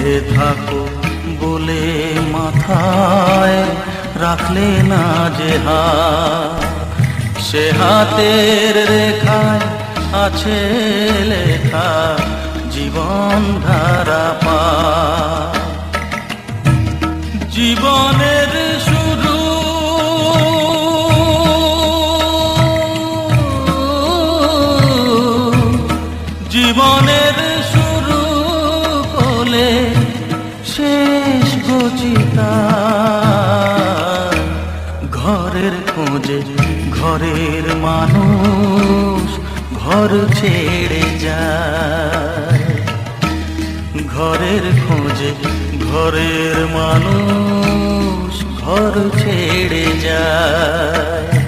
বেঁধে থাকো বলে মাথায় রাখলে না যে হাত, সে হাতের রেখায় আছে লেখা জীবন ধারা পা। জীবনের শুরু জীবনের শুরু কোলে শেষ গচিতা, ঘরের খোঁজে ঘরের মানুষ ঘর ছেড়ে যায়, ঘরের খোঁজে ঘরের মানুষ ঘর ছেড়ে যায়।